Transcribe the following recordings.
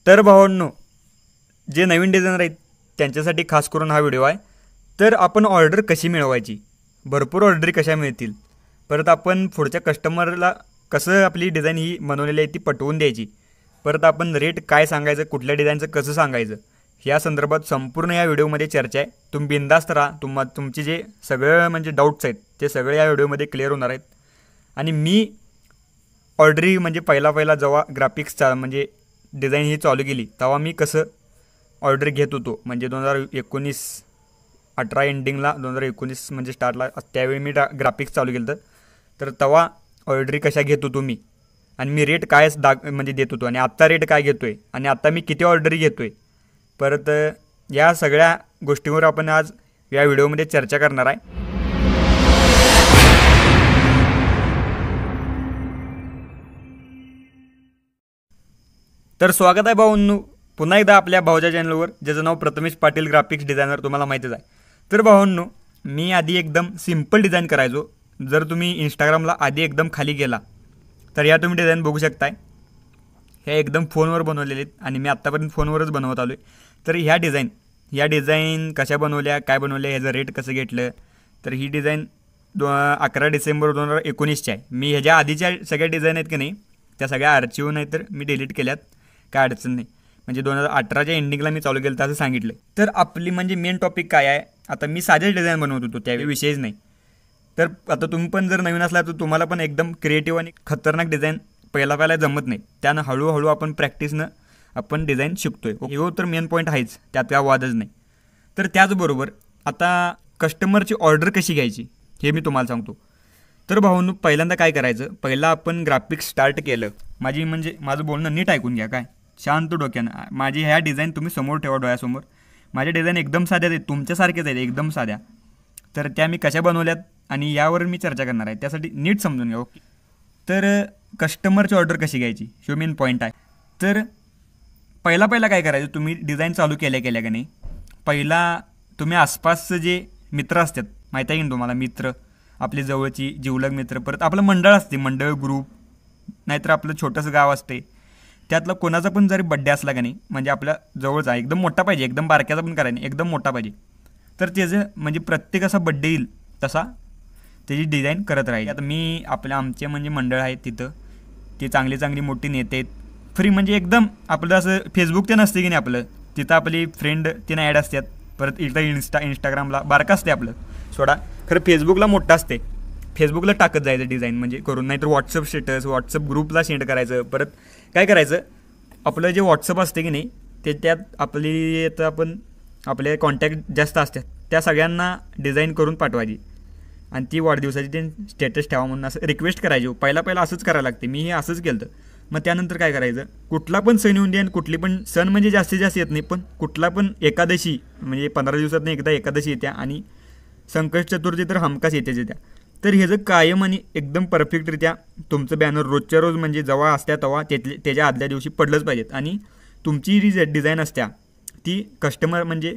तर भावांनो, जे नवीन डिझायनर आहेत त्यांच्यासाठी खास करून हा व्हिडिओ आहे. तर आपण ऑर्डर कशी मिळवायची, भरपूर ऑर्डरी कशा मिळतील, परत आपण पुढच्या कस्टमरला कसं आपली डिझाईन ही बनवलेली आहे ती पटवून द्यायची, परत आपण रेट काय सांगायचं, कुठल्या डिझाईनचं कसं सांगायचं, ह्या संदर्भात संपूर्ण या व्हिडिओमध्ये चर्चा आहे. तुम्ही बिंदास्त राहा. तुमचे जे सगळं म्हणजे डाऊट्स आहेत ते सगळे या व्हिडिओमध्ये क्लिअर होणार आहेत. आणि मी ऑर्डरी म्हणजे पहिला जेव्हा ग्राफिक्सचा म्हणजे डिझाईन ही चालू केली तेव्हा मी कसं ऑर्डर घेत होतो, म्हणजे 2018 एंडिंगला 2019 म्हणजे स्टार्टला त्यावेळी मी ग्राफिक्स चालू केलं. तर तेव्हा ऑर्डरी कशा घेत होतो मी, आणि मी रेट काय म्हणजे देत होतो, आणि आत्ता रेट काय घेतो आहे, आणि आत्ता मी किती ऑर्डरी घेतो आहे. परत या सगळ्या गोष्टींवर आपण आज या व्हिडिओमध्ये चर्चा करणार आहे. तर स्वागत आहे भावांनो पुन्हा एकदा आपल्या भाऊच्या चॅनलवर, ज्याचं नाव प्रथमेश पाटील ग्राफिक्स डिझायनर, तुम्हाला माहितीच आहे. तर भावांनो, मी आधी एकदम सिम्पल डिझाईन करायचो. जर तुम्ही इंस्टाग्रामला आधी एकदम खाली गेला तर या तुम्ही डिझाईन बघू शकताय. ह्या एकदम फोनवर बनवलेले आहेत आणि मी आत्तापर्यंत फोनवरच बनवत आलो आहे. तर ह्या डिझाईन कशा बनवल्या, काय बनवल्या, ह्याचं रेट कसं घेतलं. तर ही डिझाईन 11 डिसेंबर 2019ची आहे. मी ह्याच्या आधीच्या सगळ्या डिझाईन आहेत की नाही त्या सगळ्या आर्चिव्ह नाही तर मी डिलीट केल्यात, काय अडचण नाही. म्हणजे 2018च्या एंडिंगला मी चालू केलं तर असं सांगितलं. तर आपली म्हणजे मेन टॉपिक काय आहे, आता मी साधेच डिझाईन बनवत होतो त्यावेळी, विषयच नाही. तर आता तुम्ही पण जर नवीन असला तर तुम्हाला पण एकदम क्रिएटिव्ह आणि खतरनाक डिझाईन पहिला जमत नाही. त्यानं हळूहळू आपण प्रॅक्टिसनं आपण डिझाईन शिकतोय. हो, तर मेन पॉईंट आहेच, त्यात काय वादच नाही. तर त्याचबरोबर आता कस्टमरची ऑर्डर कशी घ्यायची हे मी तुम्हाला सांगतो. तर भाऊंनो, पहिल्यांदा काय करायचं, पहिला आपण ग्राफिक्स स्टार्ट केलं. माझं बोलणं नीट ऐकून घ्या, काय शांत डोक्यानं. माझी ह्या डिझाईन तुम्ही समोर ठेवा, डोळ्यासमोर. माझ्या डिझाईन एकदम साध्या आहेत, तुमच्यासारखेच आहेत, एकदम साध्या. तर त्या मी कशा बनवल्यात आणि यावर मी चर्चा करणार आहे, त्यासाठी नीट समजून घ्या. ओके. तर कस्टमरची ऑर्डर कशी घ्यायची हे मेन पॉईंट आहे. तर पहिला काय करायचं, तुम्ही डिझाईन चालू केल्या का नाही, पहिला तुम्ही आसपासचं जे मित्र असतात, माहीत आहे की तुम्हाला, मित्र आपली जवळची जिवलग मित्र, परत आपलं मंडळ असते, मंडळ ग्रुप, नाहीतर आपलं छोटंसं गाव असते, त्यातलं कोणाचा पण जरी बड्डे असला का नाही, म्हणजे आपल्या जवळचा एकदम मोठा पाहिजे, एकदम बारक्याचा पण करायला नाही, एकदम मोठा पाहिजे. तर त्याचं म्हणजे प्रत्येक असा बड्डे येईल तसा त्याची डिझाईन करत राहील. आता मी आमचे म्हणजे मंडळ आहेत तिथं, ते चांगली मोठी नेते आहेत, फ्री म्हणजे एकदम आपलं असं फेसबुक ते नसते की नाही आपलं, तिथं आपली फ्रेंड तिनं ॲड असतात. परत इथं इंस्टाग्रामला बारका असते आपलं, सोडा खरं फेसबुकला मोठं असते. फेसबुकला टाकत जायचं डिझाईन म्हणजे करून, नाहीतर व्हॉट्सअप स्टेटस, व्हॉट्सअप ग्रुपला सेंड करायचं. परत काय करायचं, आपलं जे व्हॉट्सअप असते की नाही त्यात आपले कॉन्टॅक्ट जास्त असतात त्या सगळ्यांना डिझाईन करून पाठवायची, आणि ती वाढदिवसाची ते स्टेटस ठेवा म्हणून असं रिक्वेस्ट करायची. पहिला असंच करायला लागते. मी हे असंच केलं. मग त्यानंतर काय करायचं, कुठला पण सण येऊन द्या, आणि कुठली पण सण म्हणजे जास्तीत जास्त येत नाही, पण कुठला पण एकादशी म्हणजे 15 दिवसात एकदा एकादशी येत्या, आणि संकष्ट चतुर्थी तर हमखास येत्या. तर ह्याचं कायम आणि एकदम परफेक्टरित्या तुमचं बॅनर रोजच्या रोज म्हणजे जेव्हा असत्या तेव्हा त्याच्या आदल्या दिवशी पडलंच पाहिजेत. आणि तुमची जी डिझाईन असत्या ती कस्टमर म्हणजे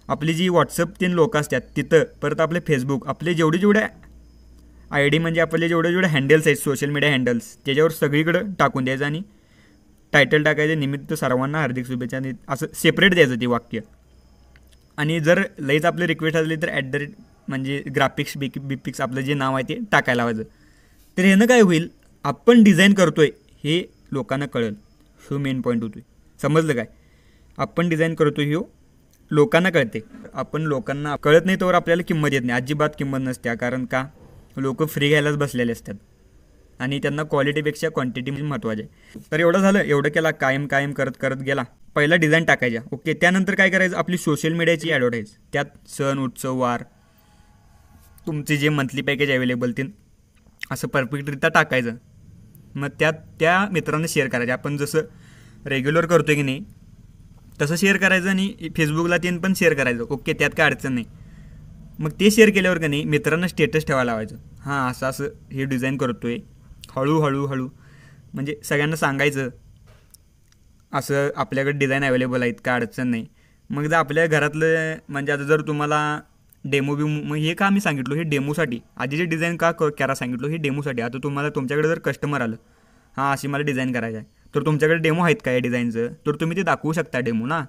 आपली जी व्हॉट्सअप 3 लोक असतात तिथं, परत आपले फेसबुक, आपले जेवढे ID म्हणजे आपले जेवढे हँडल्स आहेत, सोशल मीडिया हँडल्स, त्याच्यावर सगळीकडं टाकून द्यायचं, आणि टायटल टाकायचं, निमित्त सर्वांना हार्दिक शुभेच्छा, आणि असं सेपरेट द्यायचं ते वाक्य. आणि जर लईच आपली रिक्वेस्ट असली तर @ म्हणजे ग्राफिक्स बिपिक्स आपलं जे नाव आहे ते टाकायला हवं. तर ह्यानं काय होईल, आपण डिझाईन करतोय हे लोकांना कळेल. हो मेन पॉईंट होतोय, समजलं काय. आपण डिझाईन करतोय हे लोकांना कळते. आपण लोकांना कळत नाही तोवर आपल्याला किंमत येत नाही, अजिबात किंमत नसते. कारण का, लोक फ्री घ्यायलाच बसलेले असतात आणि त्यांना क्वालिटीपेक्षा क्वांटिटी महत्त्वाची आहे. तर एवढं झालं, एवढं केला, कायम करत गेला. पहिला डिझाईन टाकायच्या. ओके. त्यानंतर काय करायचं, आपली सोशल मीडियाची ॲडव्हर्टाईज, त्यात सण उत्सव वार तुमचे जे मंथली पॅकेज अवेलेबल ते असं परफेक्टरित्या टाकायचं. मग त्या मित्रांना शेअर करायचं. आपण जसं रेग्युलर करतो की नाही तसं शेअर करायचं, आणि फेसबुकला पण शेअर करायचं. ओके, त्यात काय अडचण नाही. मग ते शेअर केल्यावर का नाही मित्रांना स्टेटस ठेवायला लावायचं, हां असं हे डिझाईन करतो आहे. हळू म्हणजे सगळ्यांना सांगायचं असं आपल्याकडे डिझाईन अवेलेबल आहेत, काय अडचण नाही. मग जर आपल्या घरातलं म्हणजे आता जर तुम्हाला मग हे का मी सांगितलो, हे डेमोसाठी. आधीचे डिझाईन का करा सांगितलो, हे डेमोसाठी. आता तुमच्याकडे जर कस्टमर आलं, हां अशी मला डिझाईन करायचं आहे, तर तुमच्याकडे डेमो आहेत का या डिझाईनचं, तर तुम्ही ते दाखवू शकता डेमो ना.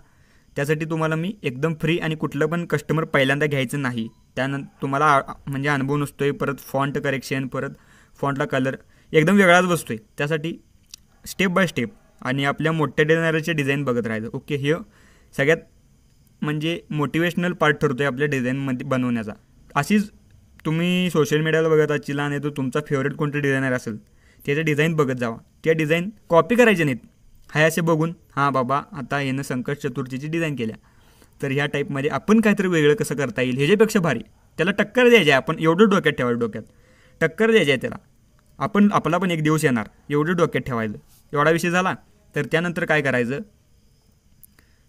त्यासाठी तुम्हाला मी एकदम फ्री आणि कुठलं पण कस्टमर पहिल्यांदा घ्यायचं नाही. त्यानंतर तुम्हाला म्हणजे अनुभव नसतो आहे, परत फॉन्ट करेक्शन, परत फॉन्टला कलर एकदम वेगळाच बसतो आहे. त्यासाठी स्टेप बाय स्टेप आणि आपल्या मोठ्या डिझायनरचे डिझाईन बघत राहायचं. ओके, हे सगळ्यात म्हणजे मोटिवेशनल पार्ट ठरतो आहे आपल्या डिझाईनमध्ये बनवण्याचा. अशीच तुम्ही सोशल मीडियाला बघत असतील आणि तो तुमचा फेवरेट कोणतं डिझायनर असेल त्याचं डिझाईन बघत जावा. त्या डिझाईन कॉपी करायचे नाहीत. हाय असे बघून हां बाबा आता यानं संकट चतुर्थीची डिझाईन केल्या, तर ह्या टाईपमध्ये आपण काहीतरी वेगळं कसं करता येईल ह्याच्यापेक्षा भारी त्याला टक्कर द्यायची आहे. आपण एवढं डोक्यात ठेवायचं, डोक्यात टक्कर द्यायची आहे त्याला. आपला पण एक दिवस येणार एवढं डोक्यात ठेवायचं. एवढा विषय झाला तर त्यानंतर काय करायचं,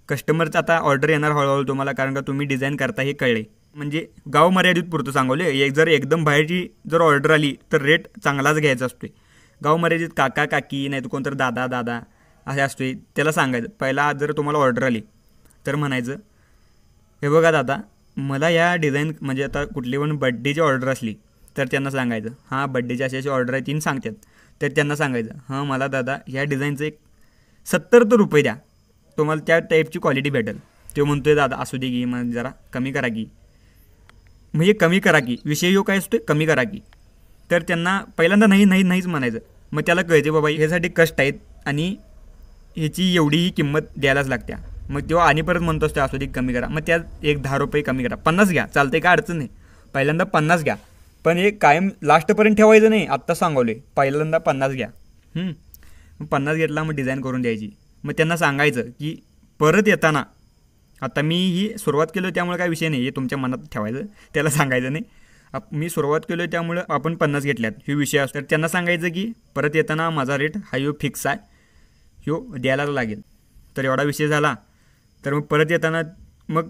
कस्टमरचं आता ऑर्डर येणार हळूहळू तुम्हाला, कारण का तुम्ही डिझाईन करता हे कळले. म्हणजे गाव मर्यादित पुरतं सांगवले. जर एकदम बाहेरची जर ऑर्डर आली तर रेट चांगलाच घ्यायचा असतो. गाव मर्यादित काका काकी नाही तर कोणतं दादा दादा असे असतो, त्याला सांगायचं. पहिला जर तुम्हाला ऑर्डर आली तर म्हणायचं, हे बघा दादा मला या डिझाईन म्हणजे आता कुठली पण बड्डेची ऑर्डर असली तर त्यांना सांगायचं हां बड्डेची अशी अशी ऑर्डर आहे तीन सांगतात, तर त्यांना सांगायचं हां मला दादा ह्या डिझाईनचं एक 70 रुपये द्या, तुम्हाला त्या टाईपची क्वालिटी भेटेल. तो म्हणतोय दादा असू दे की मग जरा कमी करा की, म्हणजे कमी करा की विषय यो काय असतो कमी करा की. तर त्यांना पहिल्यांदा नाहीच म्हणायचं. मग त्याला कळते बाबा ह्यासाठी कष्ट आहेत आणि ह्याची एवढीही किंमत द्यायलाच लागत्या. मग तेव्हा आणि परत म्हणतो असतो असू दे कमी करा. मग त्यात एक 10 रुपये कमी करा, 50 घ्या चालतंय काय अडचण नाही. पहिल्यांदा 50 घ्या, पण हे कायम लास्टपर्यंत ठेवायचं नाही. आत्ता सांगवले पहिल्यांदा 50 घ्या. मग 50 घेतला मग डिझाईन करून द्यायची. मग त्यांना सांगायचं की परत येताना आता मी ही सुरुवात केलो त्यामुळे काय विषय नाही, हे तुमच्या मनात ठेवायचं. त्याला सांगायचं नाही मी सुरुवात केलो आहे त्यामुळं आपण 50 घेतल्यात हे विषय असतो. तर त्यांना सांगायचं की परत येताना माझा रेट हा ह्यो फिक्स आहे, ह्यो द्यायला लागेल. तर एवढा विषय झाला तर मग परत येताना मग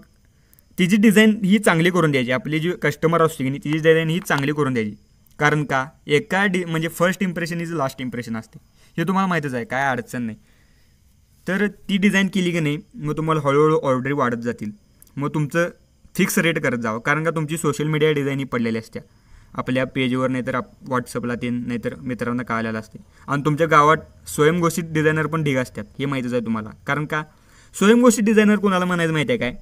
तिची डिझाईन ही चांगली करून द्यायची. आपली जी कस्टमर असते की नाही तिची डिझाईन ही चांगली करून द्यायची. कारण का म्हणजे first impression is last impression असते, हे तुम्हाला माहीतच आहे, काय अडचण नाही. तर ती डिझाईन केली की नाही मग तुम्हाला हळूहळू ऑर्डरी वाढत जातील. मग तुमचं फिक्स रेट करत जावं, कारण का तुमची सोशल मीडिया डिझाईन ही पडलेली असते आपल्या पेजवर, नाहीतर व्हॉट्सअपला ते नाहीतर मित्रांना कळलेलं असते. आणि तुमच्या गावात स्वयंघोषित डिझायनर पण ढिग असतात हे माहीतच आहे तुम्हाला. कारण का स्वयंघोषित डिझायनर कोणाला म्हणायचं माहिती आहे काय,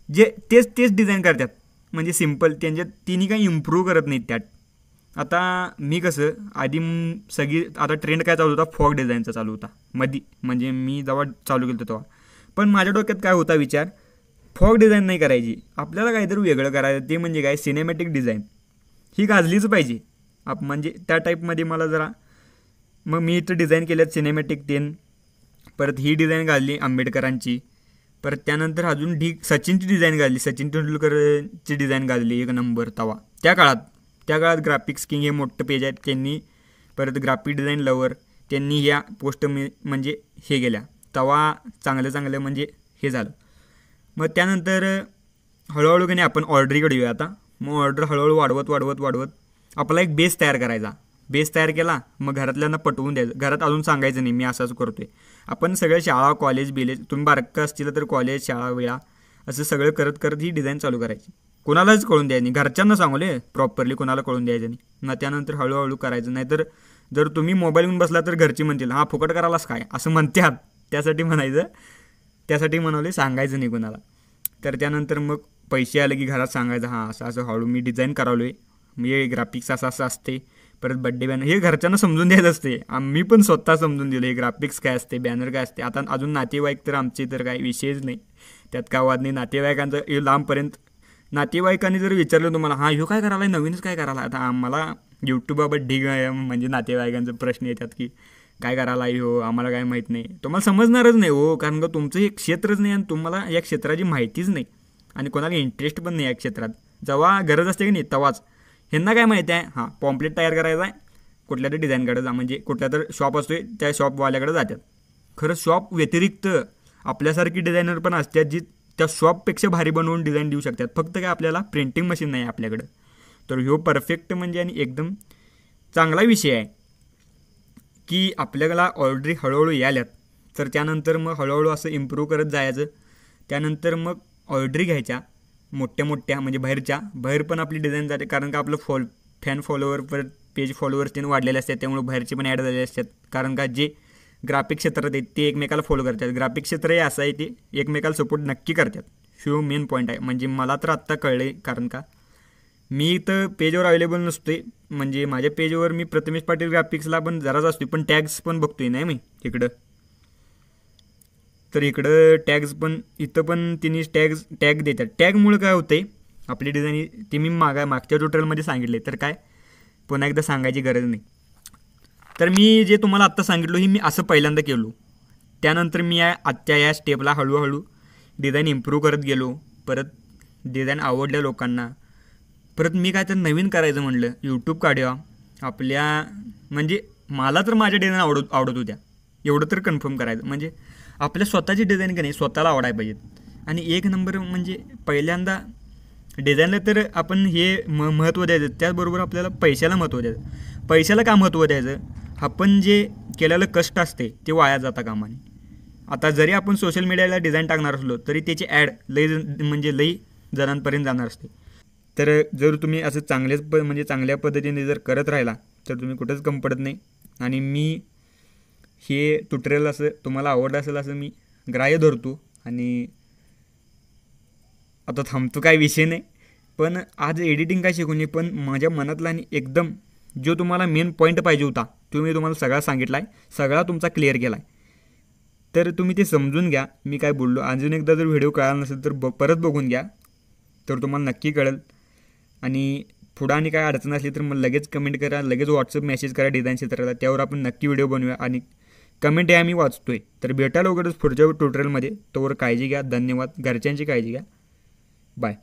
जे तेच डिझाईन करतात म्हणजे सिम्पल, त्यांच्यात तिन्ही काही इम्प्रूव्ह करत नाहीत त्यात. आता मी कसं आधी सगळी आता ट्रेंड काय चालू होता, फॉग डिझाईनचा चालू होता मधी, म्हणजे मी जेव्हा चालू केलं तेव्हा. पण माझ्या डोक्यात काय होता विचार, फॉग डिझाईन नाही करायची, आपल्याला काहीतरी वेगळं करायचं. ते म्हणजे काय सिनेमॅटिक डिझाईन ही गाजलीच पाहिजे. म्हणजे त्या टाईपमध्ये मला जरा मग मी इथं डिझाईन केल्यात सिनेमॅटिक 10, परत ही डिझाईन गाजली आंबेडकरांची, परत त्यानंतर अजून सचिनची डिझाईन गाजली, सचिन तेंडुलकरची डिझाईन गाजली एक नंबर तवा. त्या काळात ग्राफिक्स किंग हे मोठं पेज आहेत त्यांनी, परत ग्राफिक डिझाईन लवर त्यांनी ह्या पोस्ट म्हणजे हे गेल्या तवा चांगलं म्हणजे हे झालं. मग त्यानंतर हळूहळू की नाही आपण ऑर्डरीकडे येऊया आता. मग ऑर्डर हळूहळू वाढवत आपला एक बेस तयार करायचा. बेस तयार केला मग घरातल्यांना पटवून द्यायचं. घरात अजून सांगायचं नाही मी असंच करतोय. आपण सगळं शाळा कॉलेज तुम्ही बारकं असतील तर कॉलेज शाळा वेळा असं सगळं करत ही डिझाईन चालू करायची. कोणालाच कळून द्यायचं नाही, घरच्यांना सांगले प्रॉपरली, कोणाला कळून द्यायचं नाही. मग त्यानंतर हळूहळू करायचं. नाहीतर जर तुम्ही मोबाईल घेऊन बसला तर घरची म्हणतील हां फुकट करायलाच काय असं म्हणतात. त्यासाठी म्हणाले सांगायचं नाही कोणाला. तर त्यानंतर मग पैसे आले की घरात सांगायचं हां असं हळू मी डिझाईन करावलो आहे, मी ग्राफिक्स असं असते, परत बड्डे बॅनर हे घरच्यांना समजून द्यायचं असते. आम्ही पण स्वतः समजून दिलं हे ग्राफिक्स काय असते, बॅनर काय असते. आता अजून नातेवाईक तर आमचे तर काही विषयच नाही, त्यात काय वाद नाही. नातेवाईकांचं हे लांबपर्यंत नातेवाईकांनी जर विचारलं तुम्हाला हां ह्यो काय करायला आहे, नवीनच काय करायला. आता आम्हाला यूट्यूबबाबत ढिग म्हणजे नातेवाईकांचं प्रश्न येतात की काय करायला आहे हो, आम्हाला काय माहीत नाही. तुम्हाला समजणारच नाही हो, कारण का तुमचं हे क्षेत्रच नाही आणि तुम्हाला या क्षेत्राची माहितीच नाही आणि कोणाला इंटरेस्ट पण नाही या क्षेत्रात. जेव्हा गरज असते की नाही तेव्हाच ह्यांना काय माहिती आहे हां पॉम्पलेट तयार करायचा आहे, कुठल्या तरी डिझाईनकडे जा, म्हणजे कुठल्या तर शॉप असतो त्या शॉपवाल्याकडे जातात. खरं शॉप व्यतिरिक्त आपल्यासारखी डिझायनर पण असतात जी त्या शॉपपेक्षा भारी बनवून डिझाईन देऊ शकतात. फक्त काय आपल्याला प्रिंटिंग मशीन नाही आपल्याकडं. तर ह्यो परफेक्ट म्हणजे आणि एकदम चांगला विषय आहे की आपल्याला ऑर्डरी हळूहळू यायल्यात. तर त्यानंतर मग हळूहळू असं इम्प्रूव्ह करत जायचं. त्यानंतर मग ऑर्डरी घ्यायच्या मोठ्या म्हणजे बाहेर पण आपली डिझाईन जाते, कारण का आपलं फॅन फॉलोवर परत पेज फॉलोअर्स त्यांनी वाढलेले असतात, त्यामुळे बाहेरचे पण ॲड झालेले असतात. कारण का जे ग्राफिक क्षेत्रात आहेत ते एकमेकाला फॉलो करतात. ग्राफिक क्षेत्र हे असं आहे ते एकमेकाला सपोर्ट नक्की करतात. ह्यो मेन पॉईंट आहे. म्हणजे मला तर आत्ता कळले, कारण का मी तर पेजवर अवेलेबल नसतोय. म्हणजे माझ्या पेजवर मी प्रथमेश पाटील ग्राफिक्सला पण जराच असतो, पण टॅग्स पण बघतोय नाही मी इकडं. तर इकडं टॅग्स पण इथं पण तिने टॅग देतात. टॅगमुळे काय होतंय आपली डिझाईन ती मी मागच्या ट्युटोरियलमध्ये सांगितले, तर काय पुन्हा एकदा सांगायची गरज नाही. तर मी जे तुम्हाला आत्ता सांगितलो ही मी असं पहिल्यांदा केलो. त्यानंतर मी आजच्या या स्टेपला हळूहळू डिझाईन इम्प्रूव्ह करत गेलो. परत डिझाईन आवडल्या लोकांना. परत मी काय तर नवीन करायचं म्हणलं, यूट्यूब काढूया आपल्या. म्हणजे मला तर माझ्या डिझाईन आवडत होत्या, एवढं तर कन्फर्म करायचं. म्हणजे आपल्या स्वतःची डिझाईन का नाही स्वतःला आवडायला पाहिजेत. आणि एक नंबर म्हणजे पहिल्यांदा डिझाईनला तर आपण हे महत्त्व द्यायचं, त्याचबरोबर आपल्याला पैशाला महत्त्व द्यायचं. पैशाला का महत्त्व द्यायचं, आपण जे केलेलं कष्ट असते ते वाया जाता कामा नये. आता जरी आपण सोशल मीडियाला डिझाईन टाकणार असलो तरी त्याची ॲड लई जणांपर्यंत जाणार असते. तर जर तुम्ही असं म्हणजे चांगल्या पद्धतीने जर करत राहिला तर तुम्ही कुठंच कमी पडत नाही. आणि मी हे ट्युटोरियल असं तुम्हाला आवडलं असेल असं मी ग्राह्य धरतो. आणि आता थांबतो, काय विषय नाही. पण आज एडिटिंग काय शिकून पण माझ्या मनातला आणि एकदम जो तुम्हाला मेन पॉईंट पाहिजे होता तो मी तुम्हाला सगळा सांगितला आहे, सगळा तुमचा क्लिअर केला आहे. तर तुम्ही ते समजून घ्या मी काय बोललो. अजून एकदा जर व्हिडिओ कळाला नसेल तर परत बघून घ्या, तर तुम्हाला नक्की कळेल. आणि पुढं आणि काय अडचण असली तर मग लगेच कमेंट करा, लगेच व्हॉट्सअप मेसेज करा डिझाईन क्षेत्राला, त्यावर आपण नक्की व्हिडिओ बनवूया. आणि कमेंट आहे मी वाचतोय. तर भेटा लवकरच पुढच्या ट्युटोरियलमध्ये. तोवर काळजी घ्या. धन्यवाद. घरच्यांची काळजी घ्या. बाय.